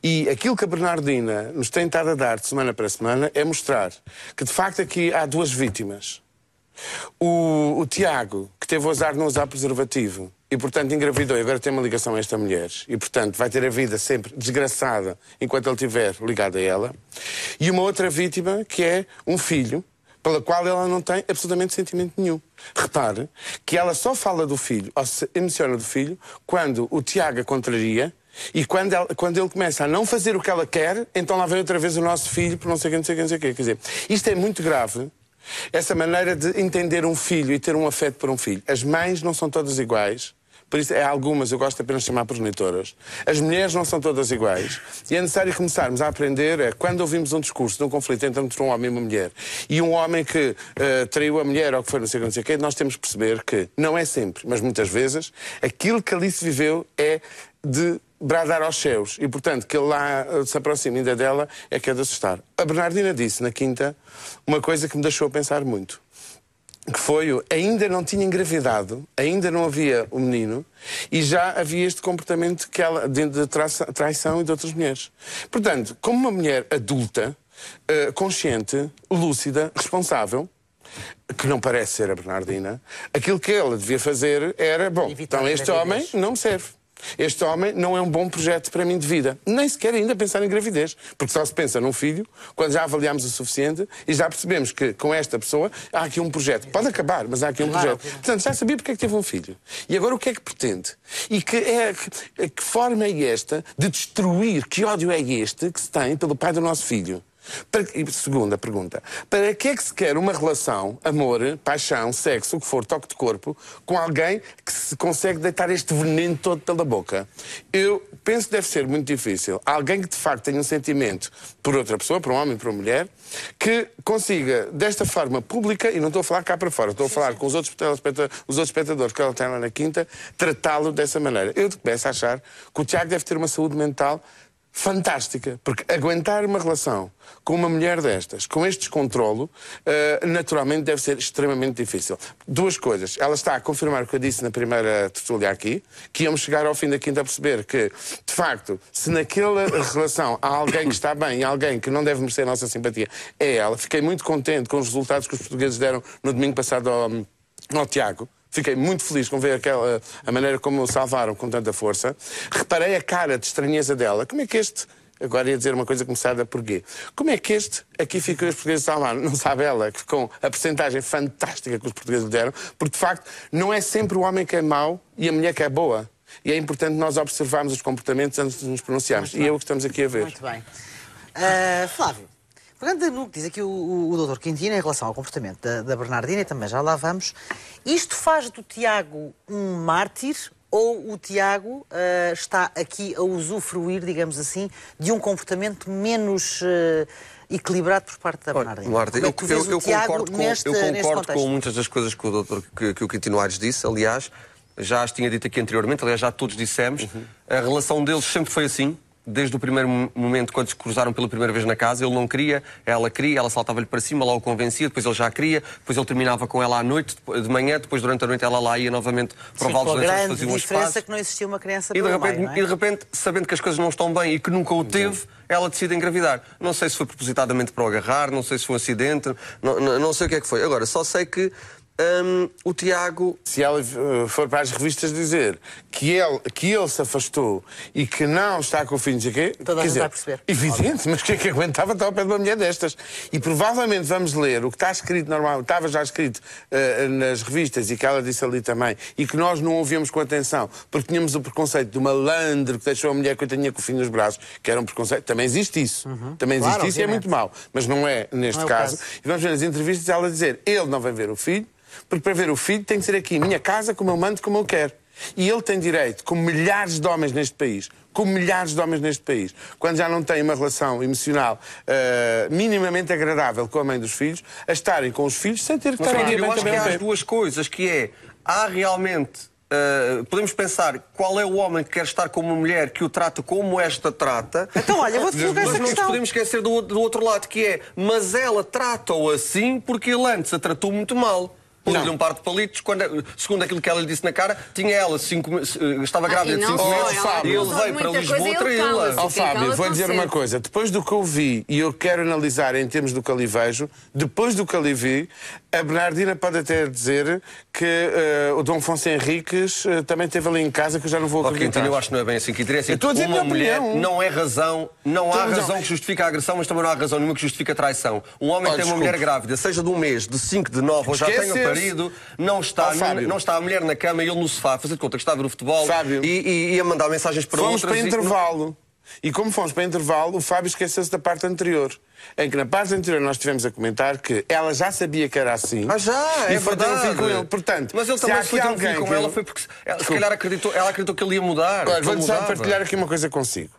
H: E aquilo que a Bernardina nos tem estado a dar de semana para semana é mostrar que, de facto, aqui há duas vítimas. O Tiago, que teve o azar de não usar preservativo e, portanto, engravidou e agora tem uma ligação a esta mulher e, portanto, vai ter a vida sempre desgraçada enquanto ele estiver ligado a ela. E uma outra vítima, que é um filho, pela qual ela não tem absolutamente sentimento nenhum. Repare que ela só fala do filho, ou se emociona do filho, quando o Tiago a contraria e quando ele começa a não fazer o que ela quer, então lá vem outra vez o nosso filho por não sei quem, não sei quem, não sei o quê. Quer dizer, isto é muito grave. Essa maneira de entender um filho e ter um afeto por um filho. As mães não são todas iguais. Por isso, algumas eu gosto apenas de chamar progenitoras. As mulheres não são todas iguais. E é necessário começarmos a aprender, quando ouvimos um discurso de um conflito entre um homem e uma mulher, e um homem que traiu a mulher ou que foi não sei o que, nós temos que perceber que não é sempre, mas muitas vezes, aquilo que ali se viveu é de bradar aos céus. E, portanto, que ele lá se aproxime ainda dela é que é de assustar. A Bernardina disse, na quinta, uma coisa que me deixou a pensar muito. Que foi, ainda não tinha engravidado, ainda não havia o menino, e já havia este comportamento que ela, de traição e de outras mulheres. Portanto, como uma mulher adulta, consciente, lúcida, responsável, que não parece ser a Bernardina, aquilo que ela devia fazer era, bom, então este homem não me serve. Este homem não é um bom projeto para mim de vida. Nem sequer ainda pensar em gravidez. Porque só se pensa num filho quando já avaliamos o suficiente e já percebemos que com esta pessoa há aqui um projeto. Pode acabar, mas há aqui um projeto. Portanto, já sabia porque é que teve um filho. E agora o que é que pretende? E que forma é esta de destruir, que ódio é este que se tem pelo pai do nosso filho? Segunda pergunta. Para que é que se quer uma relação, amor, paixão, sexo, o que for, toque de corpo, com alguém que se consegue deitar este veneno todo pela boca? Eu penso que deve ser muito difícil. Alguém que de facto tenha um sentimento por outra pessoa, por um homem, por uma mulher, que consiga, desta forma pública, e não estou a falar cá para fora, estou a falar com os outros espectadores que ela tem lá na quinta, tratá-lo dessa maneira. Eu começo a achar que o Tiago deve ter uma saúde mental fantástica, porque aguentar uma relação com uma mulher destas, com este descontrolo, naturalmente deve ser extremamente difícil. Duas coisas. Ela está a confirmar o que eu disse na primeira tertúlia aqui, que íamos chegar ao fim da quinta a perceber que, de facto, se naquela relação há alguém que está bem e alguém que não deve merecer a nossa simpatia, é ela. Fiquei muito contente com os resultados que os portugueses deram no domingo passado ao Tiago. Fiquei muito feliz com ver a maneira como o salvaram com tanta força. Reparei a cara de estranheza dela. Como é que este... Agora ia dizer uma coisa começada por quê? Como é que este aqui fica os portugueses salvaram? Não sabe ela que com a percentagem fantástica que os portugueses lhe deram, porque de facto não é sempre o homem que é mau e a mulher que é boa. E é importante nós observarmos os comportamentos antes de nos pronunciarmos. E é o que estamos aqui a ver.
A: Muito bem. Flávio. Pegando no que diz aqui o Dr. Quintino em relação ao comportamento da Bernardina, e também já lá vamos, isto faz do Tiago um mártir ou o Tiago está aqui a usufruir, digamos assim, de um comportamento menos equilibrado por parte da Bernardina?
I: Marta, eu concordo com muitas das coisas que o Quintino Aires disse, aliás, já as tinha dito aqui anteriormente, aliás, já todos dissemos, a relação deles sempre foi assim. Desde o primeiro momento, quando se cruzaram pela primeira vez na casa, ele não queria, ela saltava-lhe para cima, lá o convencia, depois ele já queria, depois ele terminava com ela à noite, de manhã, depois durante a noite ela lá ia novamente para o Val dos Lençóis fazer um espaço.
A: A diferença é que não existia uma criança
I: e de repente, sabendo que as coisas não estão bem e que nunca o teve, ela decide engravidar. Não sei se foi propositadamente para o agarrar, não sei se foi um acidente, não sei o que é que foi. Agora, só sei que o Tiago...
H: Se ela for para as revistas dizer que ele se afastou e que não está com o filho, não sei o quê...
A: Toda a gente vai perceber.
H: Evidente, mas o que é que aguentava estar ao pé de uma mulher destas? E provavelmente vamos ler o que está escrito normalmente, estava já escrito nas revistas e que ela disse ali também, e que nós não ouvimos com atenção, porque tínhamos o preconceito do malandro que deixou a mulher que eu tinha com o filho nos braços, que era um preconceito. Também existe isso. Também existe isso e é muito mau. Mas não é neste caso. E vamos ver nas entrevistas ela dizer, ele não vai ver o filho, porque para ver o filho tem que ser aqui, em minha casa, como eu mando, como eu quero. E ele tem direito, como milhares de homens neste país, quando já não têm uma relação emocional minimamente agradável com a mãe dos filhos, a estarem com os filhos sem ter que estar a
I: eu acho que há as duas coisas, que é, há realmente... podemos pensar qual é o homem que quer estar com uma mulher que o trata como esta trata.
A: Então, olha, vou-te colocar essa
I: questão. Mas não nos podemos esquecer do outro lado, que é, mas ela trata-o assim porque ele antes a tratou muito mal. Pôs-lhe um par de palitos, segundo aquilo que ela lhe disse na cara, tinha ela estava grávida de 5 meses e ele veio para Lisboa traí-la.
H: Fábio, vou dizer uma coisa. Depois do que eu vi, e eu quero analisar em termos do que ali vejo, depois do que ali vi, a Bernardina pode até dizer que o Dom Afonso Henriques também esteve ali em casa, que eu já não vou acreditar.
I: Eu acho que não é bem assim, que interessa. Uma mulher não é razão, não há razão que justifique a agressão, mas também não há razão nenhuma que justifique a traição. Um homem tem uma mulher grávida, seja de 1 mês, de 5, de 9, ou já tenha parido, não está a mulher na cama e ele no sofá a fazer de conta que está a ver o futebol e a mandar mensagens para outras.
H: Fomos para intervalo. E como fomos para intervalo, o Fábio esqueceu-se da parte anterior. Em que na parte anterior nós estivemos a comentar que ela já sabia que era assim.
I: É verdade.
H: Com ele. Portanto,
I: mas ele também foi ter um filho com ela, foi porque se calhar ela acreditou que ele ia mudar.
H: Vou-lhe só partilhar aqui uma coisa consigo.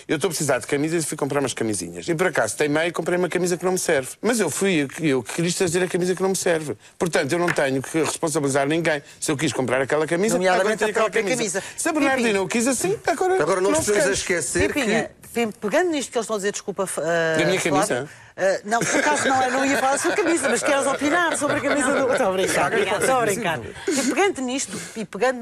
H: Eu estou a precisar de camisas e fui comprar umas camisinhas. E por acaso teimei e comprei uma camisa que não me serve. Mas eu que quis trazer a camisa que não me serve. Portanto, eu não tenho que responsabilizar ninguém. Se eu quis comprar aquela camisa, agora tenho aquela camisa. Se a Bernardina o quis assim, agora
I: não nos precisas esquecer
A: Pipinha, pegando nisto que eles estão a dizer, desculpa,
H: da minha camisa?
A: Não, por acaso não ia falar sobre a camisa, mas queres opinar sobre a camisa do... Estou a brincar. E pegando nisto, e pegando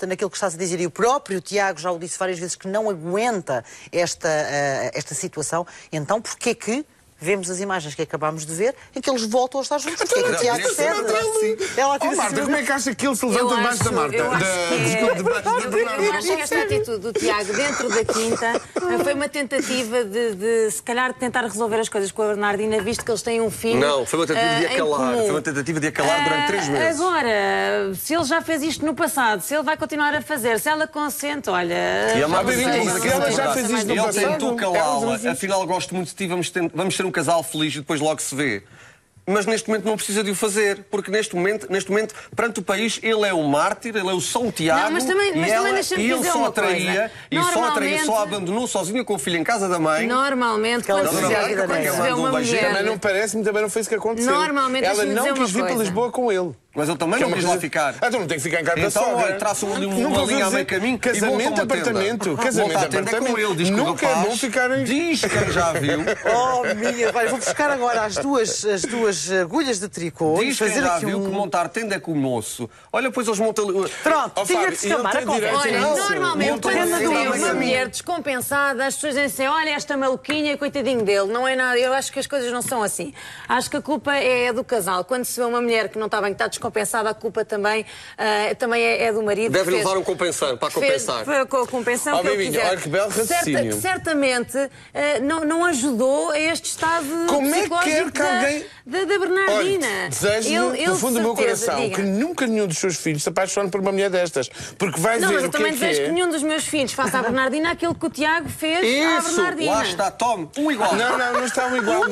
A: naquilo que estás a dizer, e o próprio Tiago já o disse várias vezes, que não aguenta esta situação, então porquê que vemos as imagens que acabámos de ver em que eles voltam a estar juntos? Porque é que o Tiago cede?
H: Marta, como é que acha que ele se levanta debaixo da Marta?
J: Eu acho que esta atitude do Tiago dentro da quinta foi uma tentativa de se calhar, tentar resolver as coisas com a Bernardina, visto que eles têm um filho.
I: Não, foi uma tentativa de acalar. Foi uma tentativa de acalar durante 3 meses.
J: Agora, se ele já fez isto no passado, se ele vai continuar a fazer, se ela consente, olha...
H: E a Marta se ela já fez isto no passado...
I: Ele tentou calá-la, afinal gosto muito de ti, vamos ser um casal feliz e depois logo se vê. Mas neste momento não precisa de o fazer, porque neste momento, perante o país, ele é o mártir, ele é o São Tiago.
J: Não, mas também
I: ele só atraía, só abandonou sozinho com o filho em casa da mãe.
J: Normalmente, quando se vê uma mulher...
H: Também não parece-me, também não foi isso que aconteceu.
J: Normalmente,
H: ela não quis vir para Lisboa com ele.
I: Mas ele também não quis lá ficar.
H: Então não tem que ficar em casa da
I: sogra.
H: sogra.
I: Então, traçam ali uma linha a meio caminho.
H: Casamento, apartamento. Casamento, apartamento. Nunca é bom ficar em...
I: Diz quem já viu.
A: Olha, vou buscar agora as duas agulhas de tricô.
I: Diz quem já viu que montar tenda é com o moço. Olha, depois eles montam...
A: Pronto, tinha de se chamar a conversa.
J: Olha, normalmente, quando se vê uma mulher descompensada, as pessoas dizem, olha, esta maluquinha, coitadinho dele. Não é nada. Eu acho que as coisas não são assim. Acho que a culpa é do casal. Quando se vê uma mulher que não está bem, que está descompensada, a culpa também é do marido.
I: Deve levar um compensar, para compensar.
J: Com a compensação que ele quiser.
H: Olha que belo raciocínio.
J: Certamente não ajudou a este estado psicológico da Bernardina.
H: Olha, desejo, no fundo do meu coração, que nunca nenhum dos seus filhos se apaixone por uma mulher destas. Porque vai ver o que é que é.
J: Não, mas eu também desejo que nenhum dos meus filhos faça à Bernardina aquilo que o Tiago fez à Bernardina.
I: Lá está, tome, um igual.
H: Não está um igual.